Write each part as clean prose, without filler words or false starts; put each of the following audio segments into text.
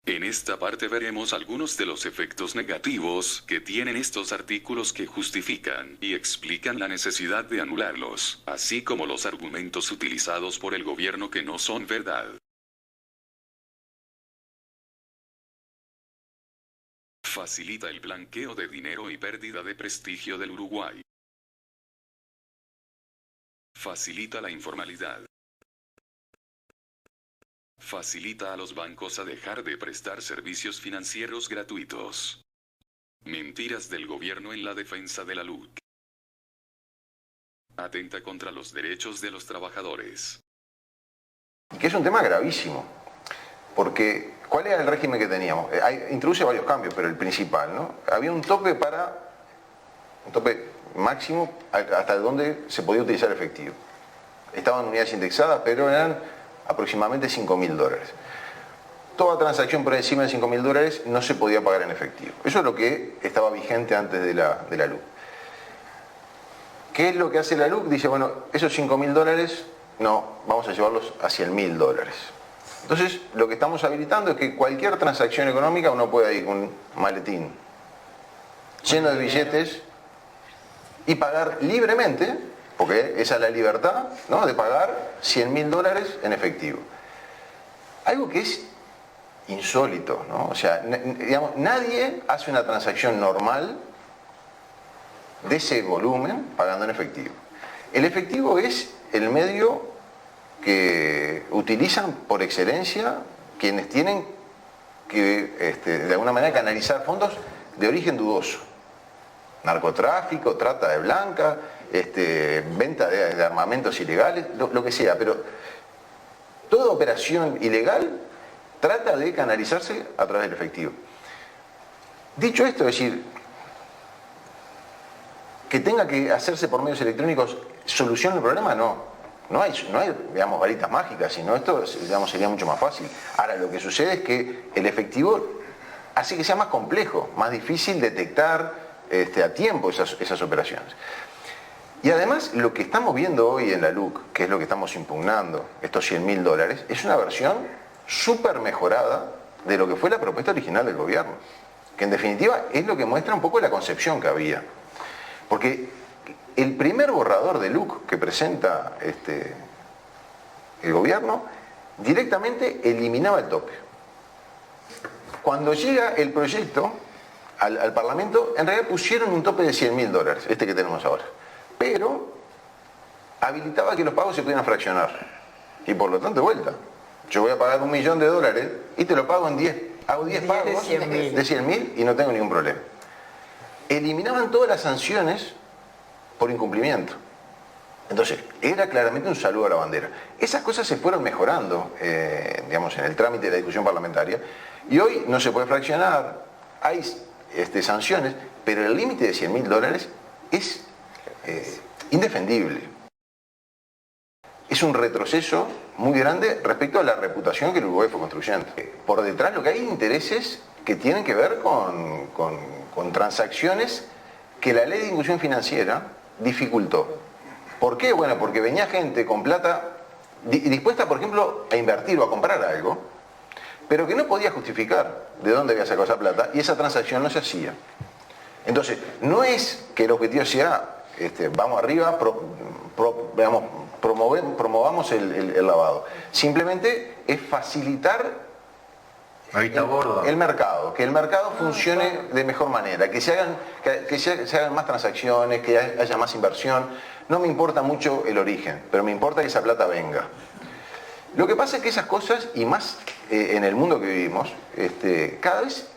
En esta parte veremos algunos de los efectos negativos que tienen estos artículos que justifican y explican la necesidad de anularlos, así como los argumentos utilizados por el gobierno que no son verdad. Facilita el blanqueo de dinero y pérdida de prestigio del Uruguay. Facilita la informalidad. Facilita a los bancos a dejar de prestar servicios financieros gratuitos. Mentiras del gobierno en la defensa de la LUC. Atenta contra los derechos de los trabajadores. Que es un tema gravísimo, porque ¿cuál era el régimen que teníamos? Introduce varios cambios, pero el principal, ¿no? Había un tope máximo hasta donde se podía utilizar efectivo. Estaban unidades indexadas, pero eran aproximadamente $5.000. Toda transacción por encima de $5.000 no se podía pagar en efectivo. Eso es lo que estaba vigente antes de la LUC. ¿Qué es lo que hace la LUC? Dice, bueno, esos $5.000, no, vamos a llevarlos a $100.000. Entonces, lo que estamos habilitando es que cualquier transacción económica uno pueda ir con un maletín lleno de billetes y pagar libremente, porque esa es la libertad, ¿no?, de pagar $100.000 en efectivo. Algo que es insólito, ¿no? O sea, digamos, nadie hace una transacción normal de ese volumen pagando en efectivo. El efectivo es el medio que utilizan por excelencia quienes tienen que, de alguna manera, canalizar fondos de origen dudoso. Narcotráfico, trata de blancas, venta de armamentos ilegales, lo que sea, pero toda operación ilegal trata de canalizarse a través del efectivo. Dicho esto, es decir, que tenga que hacerse por medios electrónicos soluciona el problema, no hay, digamos, varitas mágicas, sino esto, digamos, sería mucho más fácil. Ahora, lo que sucede es que el efectivo hace que sea más complejo, más difícil detectar a tiempo esas operaciones. Y además, lo que estamos viendo hoy en la LUC, que es lo que estamos impugnando, estos $100.000, es una versión súper mejorada de lo que fue la propuesta original del gobierno, que en definitiva es lo que muestra un poco la concepción que había. Porque el primer borrador de LUC que presenta el gobierno directamente eliminaba el tope. Cuando llega el proyecto al Parlamento, en realidad pusieron un tope de $100.000, que tenemos ahora, pero habilitaba que los pagos se pudieran fraccionar. Y por lo tanto, de vuelta, yo voy a pagar $1 millón y te lo pago en 10, hago 10 pagos de 100.000 y no tengo ningún problema. Eliminaban todas las sanciones por incumplimiento. Entonces, era claramente un saludo a la bandera. Esas cosas se fueron mejorando, digamos, en el trámite de la discusión parlamentaria, y hoy no se puede fraccionar, hay sanciones, pero el límite de $100.000 es indefendible. Es un retroceso muy grande respecto a la reputación que el Uruguay fue construyendo. Por detrás lo que hay intereses que tienen que ver con transacciones que la ley de inclusión financiera dificultó. ¿Por qué? Bueno, porque venía gente con plata dispuesta, por ejemplo, a invertir o a comprar algo, pero que no podía justificar de dónde había sacado esa plata y esa transacción no se hacía. Entonces, no es que el objetivo sea, vamos arriba, promovamos el lavado. Simplemente es facilitar el mercado, que el mercado funcione de mejor manera, que se hagan más transacciones, que haya más inversión. No me importa mucho el origen, pero me importa que esa plata venga. Lo que pasa es que esas cosas, y más en el mundo que vivimos, cada vez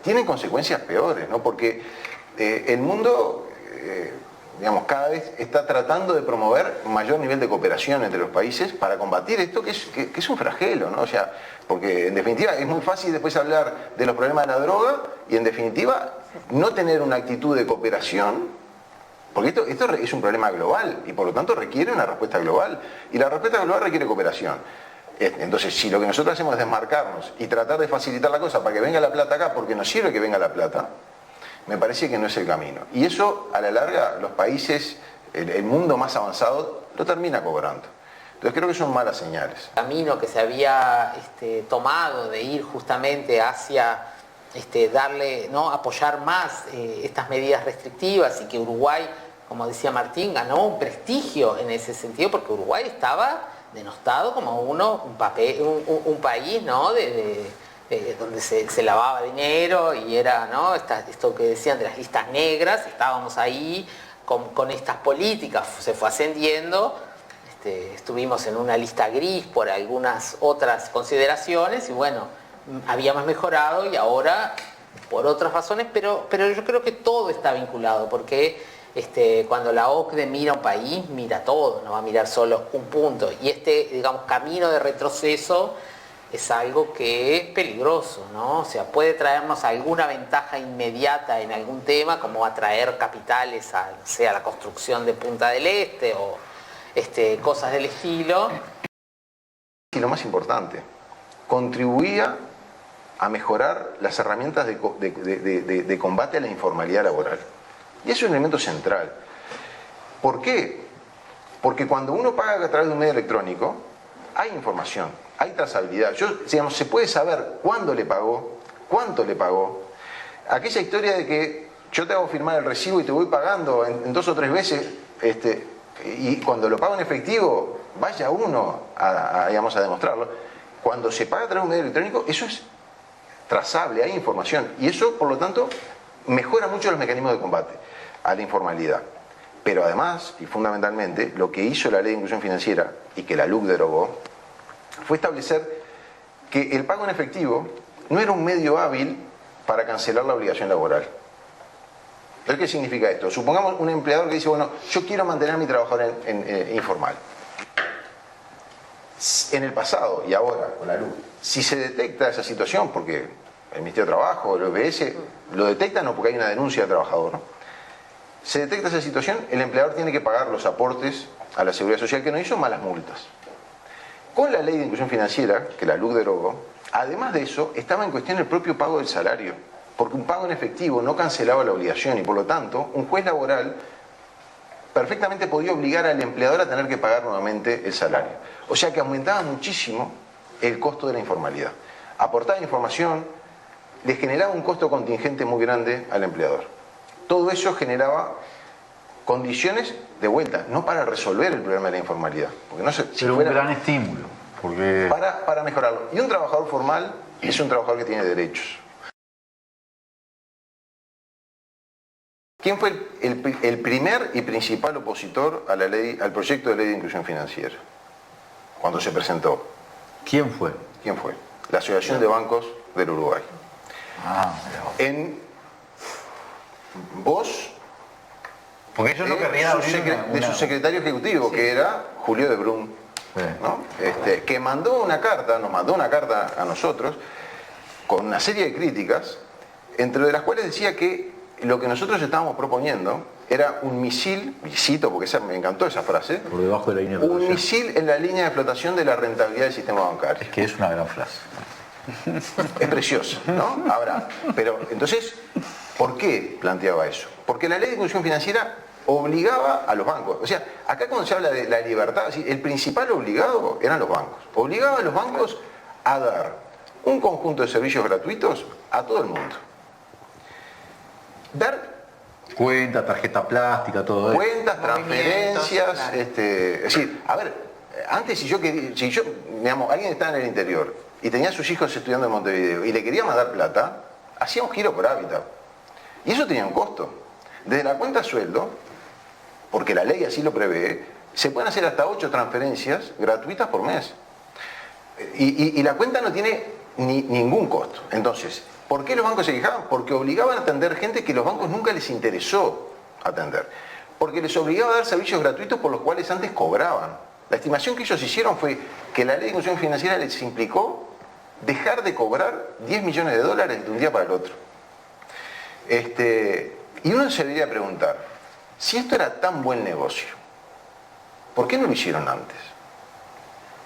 tienen consecuencias peores, ¿no? Porque el mundo, digamos, cada vez está tratando de promover mayor nivel de cooperación entre los países para combatir esto que es un flagelo, ¿no? O sea, porque en definitiva es muy fácil después hablar de los problemas de la droga y en definitiva no tener una actitud de cooperación, porque esto es un problema global y por lo tanto requiere una respuesta global, y la respuesta global requiere cooperación. Entonces, si lo que nosotros hacemos es desmarcarnos y tratar de facilitar la cosa para que venga la plata acá porque nos sirve que venga la plata, me parece que no es el camino. Y eso, a la larga, los países, el mundo más avanzado, lo termina cobrando. Entonces creo que son malas señales. El camino que se había tomado de ir justamente hacia darle, ¿no?, apoyar más estas medidas restrictivas, y que Uruguay, como decía Martín, ganó un prestigio en ese sentido, porque Uruguay estaba denostado como un país, ¿no?, donde se lavaba dinero, y era, ¿no?, esto que decían de las listas negras. Estábamos ahí con estas políticas, se fue ascendiendo. Estuvimos en una lista gris por algunas otras consideraciones, y bueno, habíamos mejorado, y ahora por otras razones, pero yo creo que todo está vinculado, porque cuando la OCDE mira un país, mira todo, no va a mirar solo un punto, y digamos, camino de retroceso es algo que es peligroso, ¿no? O sea, puede traernos alguna ventaja inmediata en algún tema, como atraer capitales a la construcción de Punta del Este o cosas del estilo. Y lo más importante, contribuía a mejorar las herramientas de combate a la informalidad laboral. Y eso es un elemento central. ¿Por qué? Porque cuando uno paga a través de un medio electrónico, hay información, hay trazabilidad. Digamos, se puede saber cuándo le pagó, cuánto le pagó. Aquella historia de que yo te hago firmar el recibo y te voy pagando en 2 o 3 veces, y cuando lo pago en efectivo, vaya uno a demostrarlo. Cuando se paga a través de un medio electrónico, eso es trazable, hay información. Y eso, por lo tanto, mejora mucho los mecanismos de combate a la informalidad. Pero además, y fundamentalmente, lo que hizo la Ley de Inclusión Financiera, y que la LUC derogó, fue establecer que el pago en efectivo no era un medio hábil para cancelar la obligación laboral. ¿Qué significa esto? Supongamos un empleador que dice, bueno, yo quiero mantener a mi trabajador informal. En el pasado y ahora con la LUC, si se detecta esa situación, porque el Ministerio de Trabajo, el OBS, lo detectan, o porque hay una denuncia del trabajador, ¿no? Se detecta esa situación, el empleador tiene que pagar los aportes a la Seguridad Social que no hizo, más las multas. Con la Ley de Inclusión Financiera, que la LUC derogó, además de eso, estaba en cuestión el propio pago del salario, porque un pago en efectivo no cancelaba la obligación, y por lo tanto, un juez laboral perfectamente podía obligar al empleador a tener que pagar nuevamente el salario. O sea que aumentaba muchísimo el costo de la informalidad. Aportaba información, le generaba un costo contingente muy grande al empleador. Todo eso generaba condiciones de vuelta, no para resolver el problema de la informalidad. Porque no pero un gran estímulo. Porque... Para mejorarlo. Y un trabajador formal es un trabajador que tiene derechos. ¿Quién fue el primer y principal opositor a al proyecto de ley de inclusión financiera? Cuando se presentó. ¿Quién fue? ¿Quién fue? La Asociación de Bancos del Uruguay. En vos, porque ellos no querrían de su secretario ejecutivo, sí, que era Julio de Brun, sí, ¿no? Que mandó una carta, nos mandó una carta a nosotros con una serie de críticas, entre las cuales decía que lo que nosotros estábamos proponiendo era un misil, cito porque me encantó esa frase, por debajo de la línea de flotación, un misil en la línea de flotación de la rentabilidad del sistema bancario. Es que es una gran frase. Es preciosa, ¿no? Ahora, pero entonces, ¿por qué planteaba eso? Porque la Ley de Inclusión Financiera obligaba a los bancos. O sea, acá cuando se habla de la libertad, el principal obligado eran los bancos. Obligaba a los bancos a dar un conjunto de servicios gratuitos a todo el mundo. Dar cuenta, tarjeta plástica, todo eso. Cuentas, transferencias, claro. Es decir, a ver, antes si yo, digamos, alguien estaba en el interior y tenía a sus hijos estudiando en Montevideo y le quería mandar plata, hacía un giro por hábitat. Y eso tenía un costo. Desde la cuenta sueldo, porque la ley así lo prevé, se pueden hacer hasta 8 transferencias gratuitas por mes. Y la cuenta no tiene ningún costo. Entonces, ¿por qué los bancos se quejaban? Porque obligaban a atender gente que los bancos nunca les interesó atender. Porque les obligaba a dar servicios gratuitos por los cuales antes cobraban. La estimación que ellos hicieron fue que la Ley de Inclusión Financiera les implicó dejar de cobrar $10 millones de un día para el otro. Y uno se debería preguntar, si esto era tan buen negocio, ¿por qué no lo hicieron antes?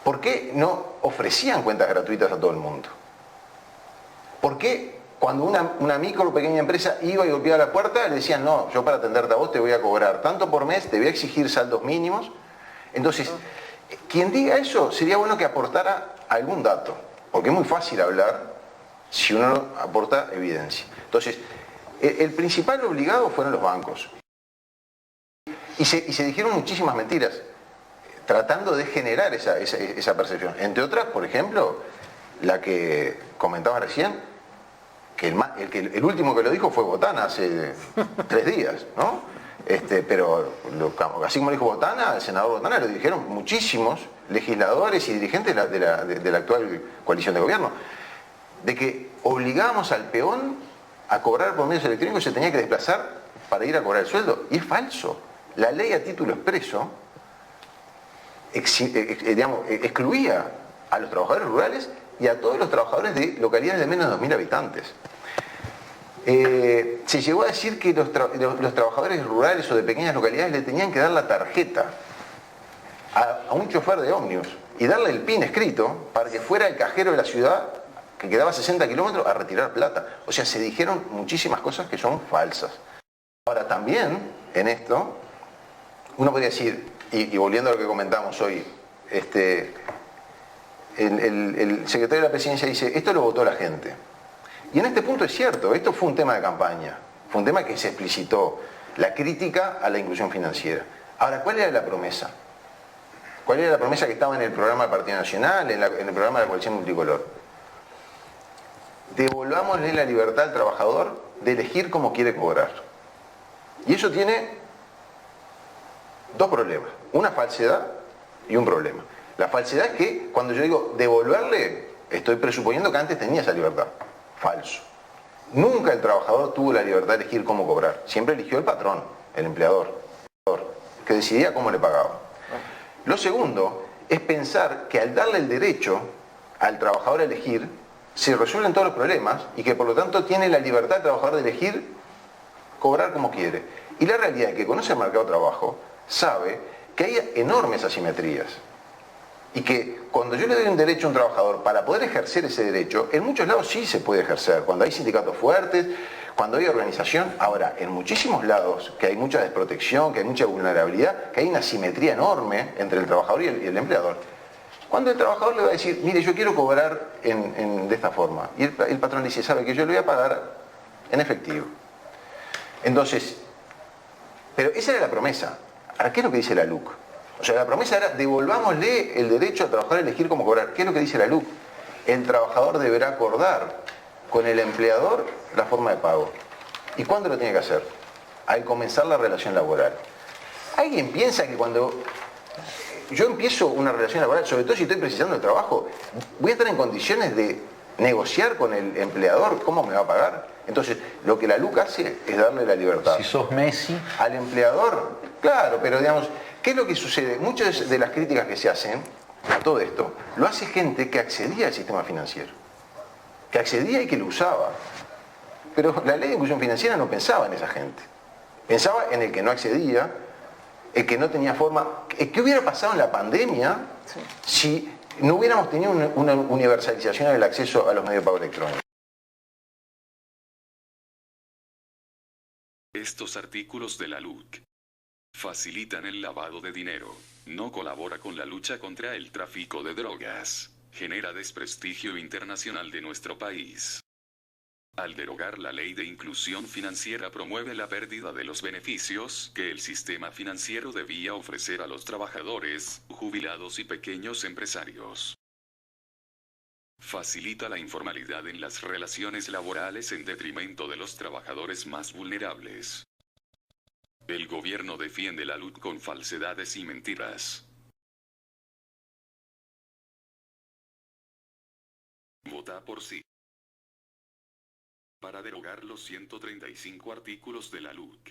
¿Por qué no ofrecían cuentas gratuitas a todo el mundo? ¿Por qué cuando una micro o pequeña empresa iba y golpeaba la puerta, le decían, no, yo para atenderte a vos te voy a cobrar tanto por mes, te voy a exigir saldos mínimos? Entonces, Quien diga eso sería bueno que aportara algún dato, porque es muy fácil hablar si uno no aporta evidencia. Entonces, el principal obligado fueron los bancos. Y se dijeron muchísimas mentiras, tratando de generar esa percepción. Entre otras, por ejemplo, la que comentaba recién, que el último que lo dijo fue Botana hace 3 días, ¿no? Pero así como dijo Botana, el senador Botana, lo dijeron muchísimos legisladores y dirigentes de la actual coalición de gobierno, de que obligábamos al peón a cobrar por medios electrónicos y se tenía que desplazar para ir a cobrar el sueldo. Y es falso. La ley a título expreso excluía a los trabajadores rurales y a todos los trabajadores de localidades de menos de 2.000 habitantes. Se llegó a decir que los trabajadores rurales o de pequeñas localidades le tenían que dar la tarjeta a un chofer de ómnibus y darle el PIN escrito para que fuera el cajero de la ciudad, que quedaba a 60 kilómetros, a retirar plata. O sea, se dijeron muchísimas cosas que son falsas. Ahora, también en esto, uno podría decir, y volviendo a lo que comentamos hoy, el secretario de la Presidencia dice, esto lo votó la gente. Y en este punto es cierto, esto fue un tema de campaña, fue un tema que se explicitó, la crítica a la inclusión financiera. Ahora, ¿cuál era la promesa? ¿Cuál era la promesa que estaba en el programa del Partido Nacional, en el programa de la Coalición Multicolor? Devolvámosle la libertad al trabajador de elegir cómo quiere cobrar. Y eso tiene 2 problemas, una falsedad y un problema. La falsedad es que cuando yo digo devolverle, estoy presuponiendo que antes tenía esa libertad. Falso. Nunca el trabajador tuvo la libertad de elegir cómo cobrar. Siempre eligió el patrón, el empleador, que decidía cómo le pagaba. Lo segundo es pensar que al darle el derecho al trabajador a elegir, se resuelven todos los problemas y que por lo tanto tiene la libertad el trabajador de elegir cobrar como quiere. Y la realidad es que conoce el mercado de trabajo, sabe que hay enormes asimetrías. Y que cuando yo le doy un derecho a un trabajador para poder ejercer ese derecho, en muchos lados sí se puede ejercer, cuando hay sindicatos fuertes, cuando hay organización. Ahora, en muchísimos lados que hay mucha desprotección, que hay mucha vulnerabilidad, que hay una asimetría enorme entre el trabajador y el empleador. Cuando el trabajador le va a decir, mire, yo quiero cobrar de esta forma, y el patrón le dice, sabe que yo le voy a pagar en efectivo. Entonces, pero esa era la promesa. Ahora, ¿qué es lo que dice la LUC? O sea, la promesa era, devolvámosle el derecho al trabajador a elegir cómo cobrar. ¿Qué es lo que dice la LUC? El trabajador deberá acordar con el empleador la forma de pago. ¿Y cuándo lo tiene que hacer? Al comenzar la relación laboral. ¿Alguien piensa que cuando yo empiezo una relación laboral, sobre todo si estoy precisando el trabajo, voy a estar en condiciones de negociar con el empleador cómo me va a pagar? Entonces, lo que la LUC hace es darle la libertad. Si sos Messi. Al empleador, claro, pero digamos, ¿qué es lo que sucede? Muchas de las críticas que se hacen a todo esto, lo hace gente que accedía al sistema financiero. Que accedía y que lo usaba. Pero la ley de inclusión financiera no pensaba en esa gente. Pensaba en el que no accedía, el que no tenía forma. ¿Qué hubiera pasado en la pandemia si no hubiéramos tenido una universalización del acceso a los medios de pago electrónicos? Estos artículos de la LUC facilitan el lavado de dinero, no colabora con la lucha contra el tráfico de drogas, genera desprestigio internacional de nuestro país. Al derogar la ley de inclusión financiera promueve la pérdida de los beneficios que el sistema financiero debía ofrecer a los trabajadores, jubilados y pequeños empresarios. Facilita la informalidad en las relaciones laborales en detrimento de los trabajadores más vulnerables. El gobierno defiende la LUC con falsedades y mentiras. Vota por sí. Para derogar los 135 artículos de la LUC.